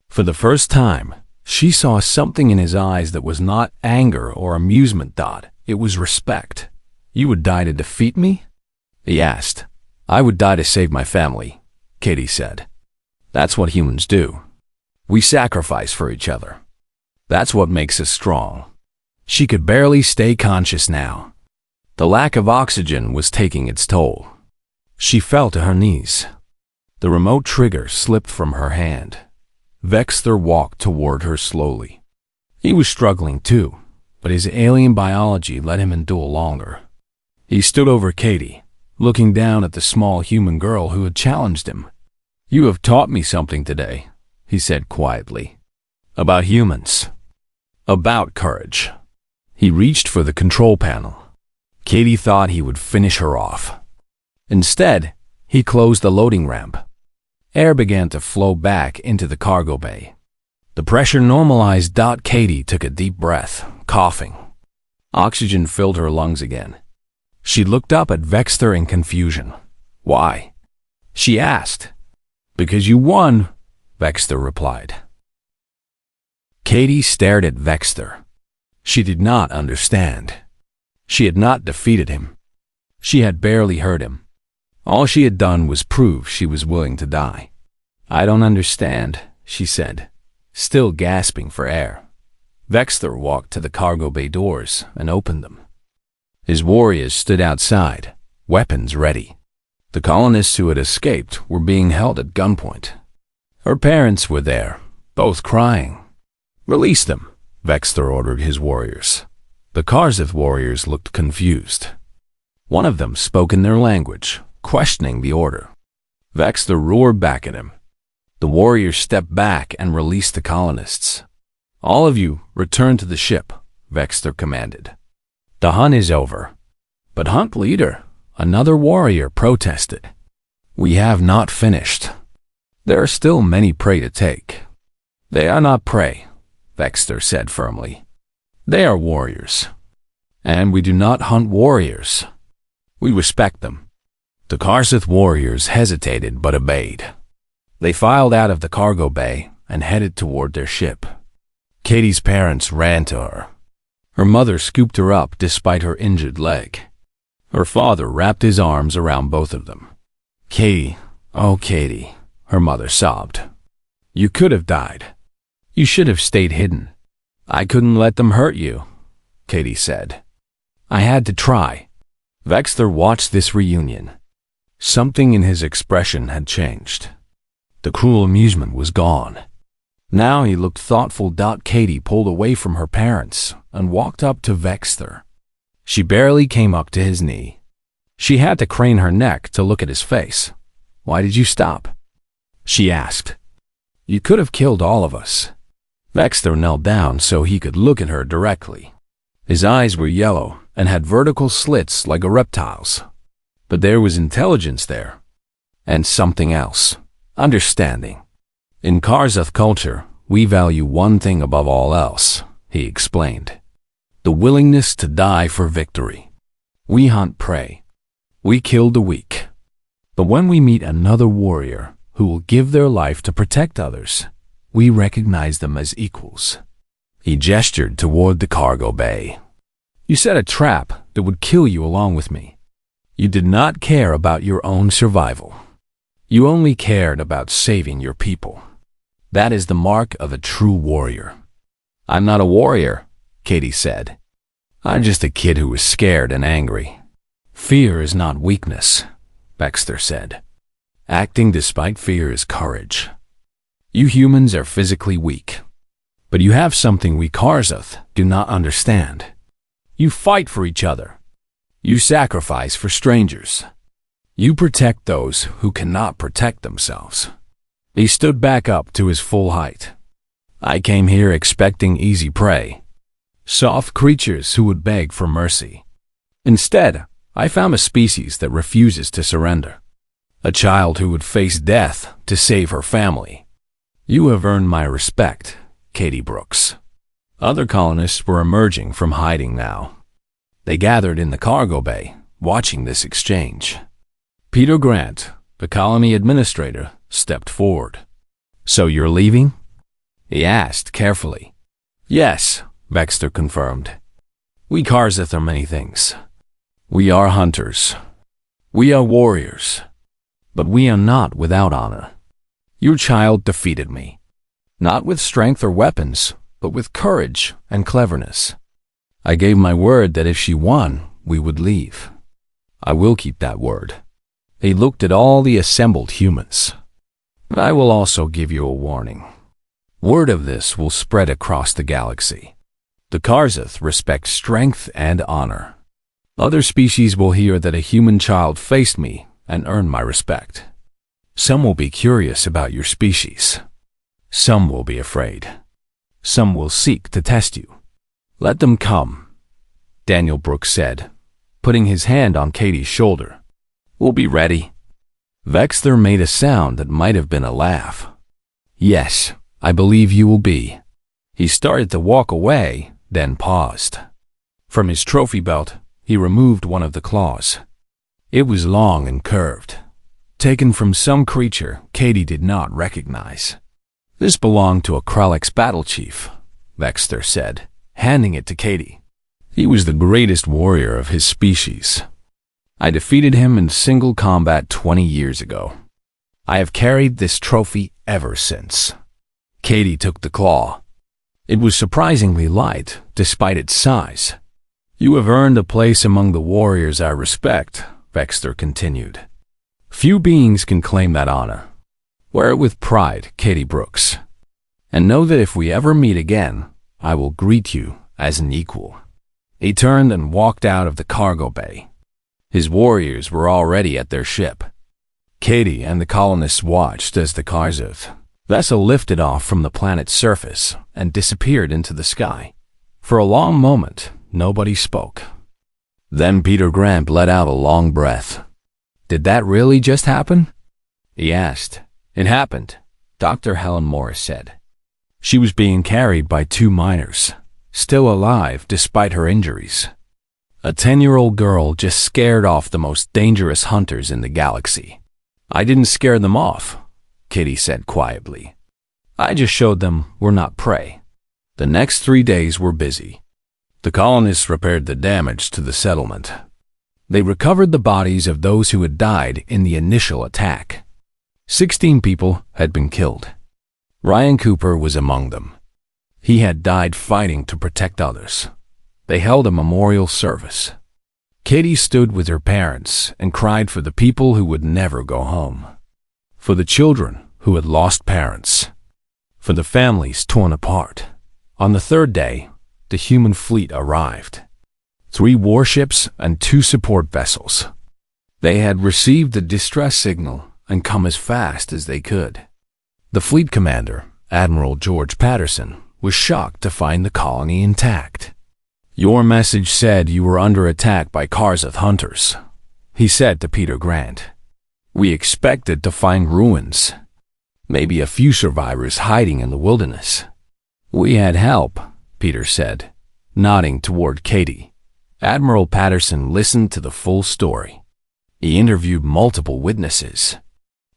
For the first time, she saw something in his eyes that was not anger or amusement. It was respect. You would die to defeat me? He asked. I would die to save my family, Katie said. That's what humans do. We sacrifice for each other. That's what makes us strong. She could barely stay conscious now. The lack of oxygen was taking its toll. She fell to her knees. The remote trigger slipped from her hand. Vexter walked toward her slowly. He was struggling too, but his alien biology let him endure longer. He stood over Katie, looking down at the small human girl who had challenged him. You have taught me something today, he said quietly. About humans. About courage. He reached for the control panel. Katie thought he would finish her off. Instead, he closed the loading ramp. Air began to flow back into the cargo bay. The pressure normalized. Katie took a deep breath, coughing. Oxygen filled her lungs again. She looked up at Vexter in confusion. Why? She asked. Because you won, Vexter replied. Katie stared at Vexter. She did not understand. She had not defeated him. She had barely hurt him. All she had done was prove she was willing to die. I don't understand, she said, still gasping for air. Vexter walked to the cargo bay doors and opened them. His warriors stood outside, weapons ready. The colonists who had escaped were being held at gunpoint. Her parents were there, both crying. Release them, Vexter ordered his warriors. The Karzith warriors looked confused. One of them spoke in their language, questioning the order. Vexter roared back at him. The warriors stepped back and released the colonists. All of you, return to the ship, Vexter commanded. The hunt is over. But hunt leader, another warrior protested. We have not finished. There are still many prey to take. They are not prey, Vexter said firmly. They are warriors. And we do not hunt warriors. We respect them. The Karzith warriors hesitated but obeyed. They filed out of the cargo bay and headed toward their ship. Katie's parents ran to her. Her mother scooped her up despite her injured leg. Her father wrapped his arms around both of them. Katie, oh Katie, her mother sobbed. You could have died. You should have stayed hidden. I couldn't let them hurt you, Katie said. I had to try. Vexter watched this reunion. Something in his expression had changed. The cruel amusement was gone. Now he looked thoughtful. Katie pulled away from her parents and walked up to Vexter. She barely came up to his knee. She had to crane her neck to look at his face. Why did you stop? She asked. You could have killed all of us. Vexter knelt down so he could look at her directly. His eyes were yellow and had vertical slits like a reptile's. But there was intelligence there. And something else. Understanding. In Karzith culture, we value one thing above all else, he explained. The willingness to die for victory. We hunt prey. We kill the weak. But when we meet another warrior who will give their life to protect others, we recognize them as equals. He gestured toward the cargo bay. You set a trap that would kill you along with me. You did not care about your own survival. You only cared about saving your people. That is the mark of a true warrior. I'm not a warrior, Katie said. I'm just a kid who was scared and angry. Fear is not weakness, Vexter said. Acting despite fear is courage. You humans are physically weak, but you have something we Karzith do not understand. You fight for each other. You sacrifice for strangers. You protect those who cannot protect themselves. He stood back up to his full height. I came here expecting easy prey, soft creatures who would beg for mercy. Instead, I found a species that refuses to surrender. A child who would face death to save her family. You have earned my respect, Katie Brooks. Other colonists were emerging from hiding now. They gathered in the cargo bay, watching this exchange. Peter Grant, the colony administrator, stepped forward. "So you're leaving?" he asked carefully. "Yes," Vexter confirmed. "We Karzeth are many things. We are hunters. We are warriors. But we are not without honor. Your child defeated me. Not with strength or weapons, but with courage and cleverness. I gave my word that if she won, we would leave. I will keep that word." He looked at all the assembled humans. "I will also give you a warning. Word of this will spread across the galaxy. The Karzeth respect strength and honor. Other species will hear that a human child faced me and earned my respect. Some will be curious about your species. Some will be afraid. Some will seek to test you. Let them come," Daniel Brooks said, putting his hand on Katie's shoulder. "We'll be ready." Vexter made a sound that might have been a laugh. "Yes, I believe you will be." He started to walk away, then paused. From his trophy belt, he removed one of the claws. It was long and curved, taken from some creature Katie did not recognize. "This belonged to a Kralex battle chief," Vexter said, handing it to Katie. "He was the greatest warrior of his species. I defeated him in single combat 20 years ago. I have carried this trophy ever since." Katie took the claw. It was surprisingly light, despite its size. "You have earned a place among the warriors I respect," Vexter continued. "Few beings can claim that honor. Wear it with pride, Katie Brooks. And know that if we ever meet again, I will greet you as an equal." He turned and walked out of the cargo bay. His warriors were already at their ship. Katie and the colonists watched as the Karzeth vessel lifted off from the planet's surface and disappeared into the sky. For a long moment, nobody spoke. Then Peter Grant let out a long breath. "Did that really just happen?" he asked. "It happened," Dr. Helen Morris said. "She was being carried by 2 miners, still alive despite her injuries. A 10-year-old girl just scared off the most dangerous hunters in the galaxy." "I didn't scare them off," Katie said quietly. "I just showed them we're not prey." The next 3 days were busy. The colonists repaired the damage to the settlement. They recovered the bodies of those who had died in the initial attack. 16 people had been killed. Ryan Cooper was among them. He had died fighting to protect others. They held a memorial service. Katie stood with her parents and cried for the people who would never go home, for the children who had lost parents, for the families torn apart. On the 3rd day, the human fleet arrived. 3 warships and 2 support vessels. They had received the distress signal and come as fast as they could. The fleet commander, Admiral George Patterson, was shocked to find the colony intact. "Your message said you were under attack by Karzeth hunters," he said to Peter Grant. "We expected to find ruins, maybe a few survivors hiding in the wilderness." "We had help," Peter said, nodding toward Katie. Admiral Patterson listened to the full story. He interviewed multiple witnesses.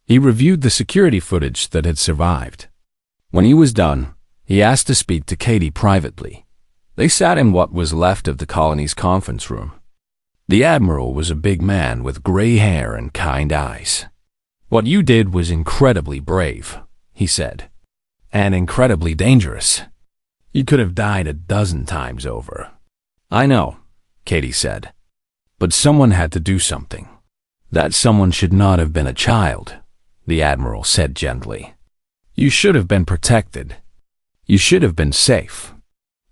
He reviewed the security footage that had survived. When he was done, he asked to speak to Katie privately. They sat in what was left of the colony's conference room. The Admiral was a big man with gray hair and kind eyes. "What you did was incredibly brave," he said, "and incredibly dangerous. You could have died a dozen times over." "I know," Katie said, "but someone had to do something. That someone should not have been a child," the Admiral said gently. "You should have been protected. You should have been safe."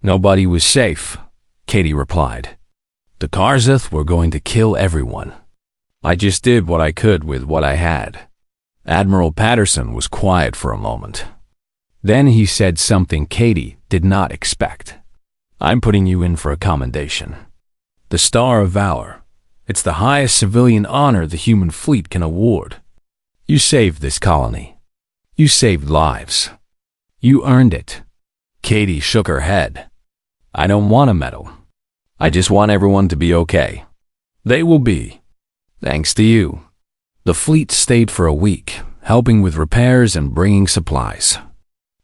"Nobody was safe," Katie replied. "The Karzeth were going to kill everyone. I just did what I could with what I had." Admiral Patterson was quiet for a moment. Then he said something Katie did not expect. "I'm putting you in for a commendation. The Star of Valor. It's the highest civilian honor the human fleet can award. You saved this colony. You saved lives. You earned it." Katie shook her head. "I don't want a medal. I just want everyone to be okay. They will be. Thanks to you. The fleet stayed for a week, helping with repairs and bringing supplies.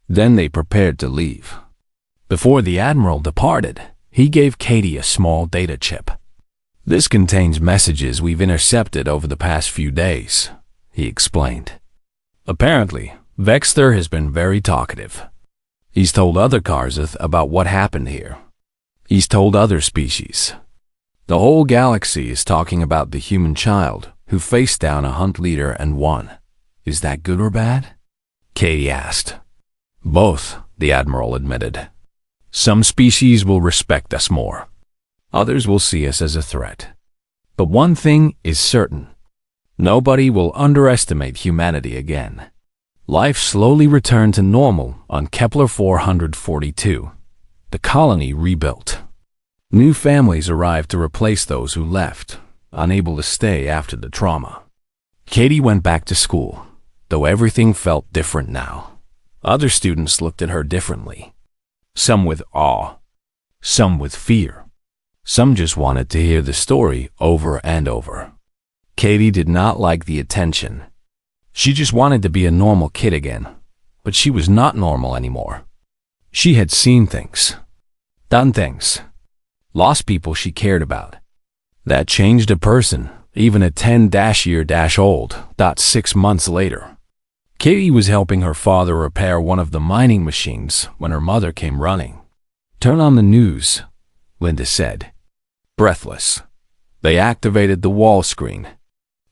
Then they prepared to leave. Before the Admiral departed, he gave Katie a small data chip. This contains messages we've intercepted over the past few days, he explained. Apparently, Vexter has been very talkative. He's told other Karzoth about what happened here. He's told other species. The whole galaxy is talking about the human child who faced down a hunt leader and won. Is that good or bad? Katie asked. Both, the Admiral admitted. Some species will respect us more. Others will see us as a threat. But one thing is certain. Nobody will underestimate humanity again. Life slowly returned to normal on Kepler 442. The colony rebuilt. New families arrived to replace those who left, unable to stay after the trauma. Katie went back to school, though everything felt different now. Other students looked at her differently. Some with awe, some with fear. Some just wanted to hear the story over and over. Katie did not like the attention. She just wanted to be a normal kid again, but she was not normal anymore. She had seen things, done things, lost people she cared about. That changed a person, even a 10-year-old. 6 months later. Katie was helping her father repair one of the mining machines when her mother came running. Turn on the news, Linda said. Breathless, they activated the wall screen.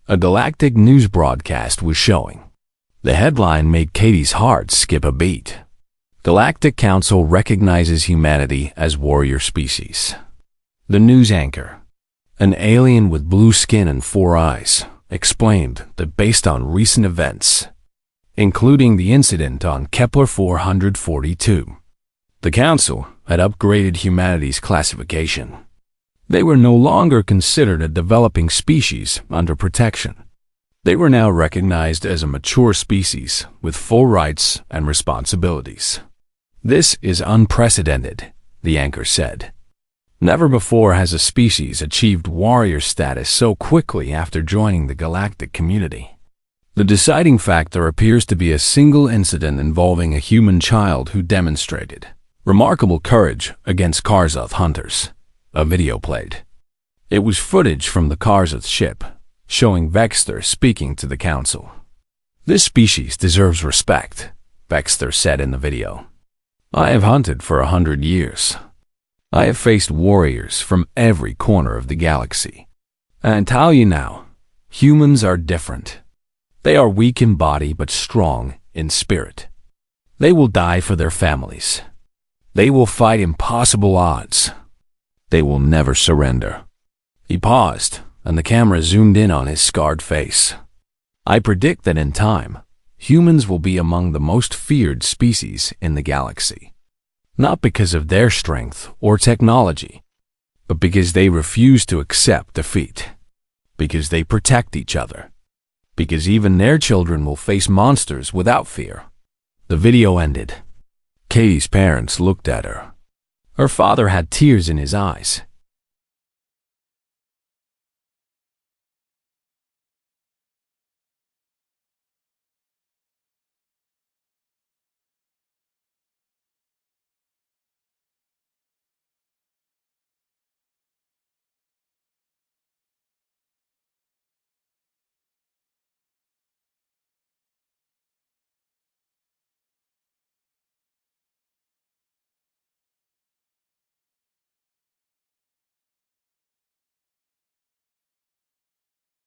A galactic news broadcast was showing. The headline made Katie's heart skip a beat. Galactic Council recognizes humanity as warrior species. The news anchor, an alien with blue skin and 4 eyes, explained that based on recent events, including the incident on Kepler 442, the Council had upgraded humanity's classification. They were no longer considered a developing species under protection. They were now recognized as a mature species with full rights and responsibilities. This is unprecedented, the anchor said. Never before has a species achieved warrior status so quickly after joining the galactic community. The deciding factor appears to be a single incident involving a human child who demonstrated remarkable courage against Karzoth hunters. A video played. It was footage from the Karzoth ship, showing Vexter speaking to the Council. This species deserves respect, Vexter said in the video. I have hunted for 100 years. I have faced warriors from every corner of the galaxy. And I tell you now, humans are different. They are weak in body but strong in spirit. They will die for their families. They will fight impossible odds. They will never surrender. He paused, and the camera zoomed in on his scarred face. I predict that in time, humans will be among the most feared species in the galaxy. Not because of their strength or technology, but because they refuse to accept defeat. Because they protect each other. Because even their children will face monsters without fear. The video ended. Katie's parents looked at her. Her father had tears in his eyes.